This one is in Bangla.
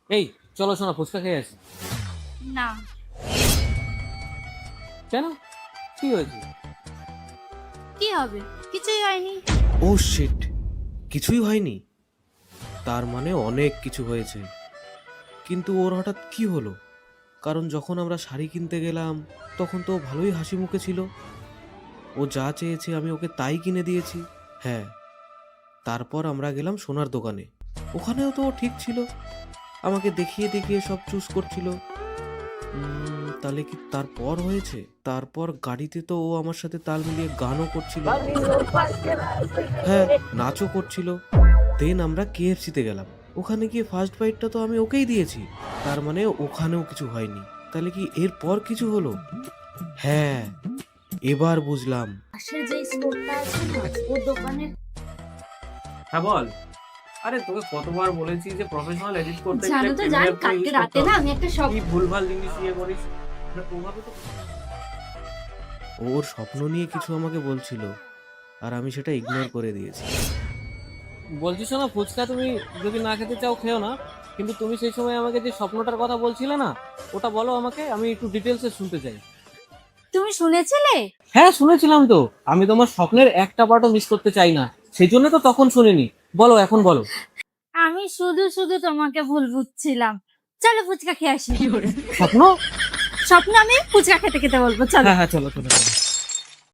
এই চলো শোনা, ফুচকা খেয়ে আসি। না। কেন, কি হয়েছে? কি হবে? কিছুই হয়নি। ও শিট, কিছুই হয়নি? তার মানে অনেক কিছু হয়েছে। কিন্তু ওর হঠাৎ কি হলো? কারণ যখন আমরা শাড়ি কিনতে গেলাম তখন তো ও ভালোই হাসি মুখে ছিল। ও যা চেয়েছে আমি ওকে তাই কিনে দিয়েছি। হ্যাঁ, তারপর আমরা গেলাম সোনার দোকানে। ওখানেও তো ও ঠিক ছিল, আমাকে দেখিয়ে দেখিয়ে সব চুজ করছিল। তাহলে কি তারপর হয়েছে? তারপর গাড়িতে তো ও আমার সাথে তাল মিলিয়ে গানও করছিল, হ্যাঁ নাচও করছিল। দেন আমরা কেএফসিতে গেলাম। ওখানে গিয়ে ফার্স্ট বাইটটা তো আমি ওকেই দিয়েছি। তার মানে ওখানেও কিছু হয়নি। তাহলে কি এরপর কিছু হলো? হ্যাঁ, এবার বুঝলাম। পাশের যে স্টোরটা আছে না, ওর দোকানে। হ্যাঁ বল। আরে তোকে কতবার বলেছি যে প্রফেশনাল এডিট করতে জানো গেলে তো জান, প্রিমিয়ার প্রো কালকে ইউজ রাতে করতে না হবে। আমি একটা শপ। কি ভুলভাল জিনিস ইয়ে করিস, মানে প্রভাবে তো। ওর স্বপ্ন নিয়ে কিছু আমাকে বলছিল, আর আমি সেটা ইগনোর করে দিয়েছি। বলছি শোনো, ফুচকা তুমি যদি না খেতে চাও খেও না, কিন্তু তুমি সেই সময় আমাকে যে স্বপ্নটার কথা বলছিলে না, ওটা বলো আমাকে, আমি একটু ডিটেলসে শুনতে চাই। তুমি শুনেছিলে? হ্যাঁ শুনেছিলাম তো। আমি তোমার স্বপ্নের একটা পার্টও মিস করতে চাই না, সেই জন্য তো তখন শুনিনি। বলো, এখন বলো। আমি শুধু শুধু তোমাকে ভুল বুঝছিলাম। চলো ফুচকা খেয়ে আসি। স্বপ্ন? স্বপ্ন আমি ফুচকা খেতে খেতে বলবো, চলো। হ্যাঁ হ্যাঁ, চলো চলো চলো।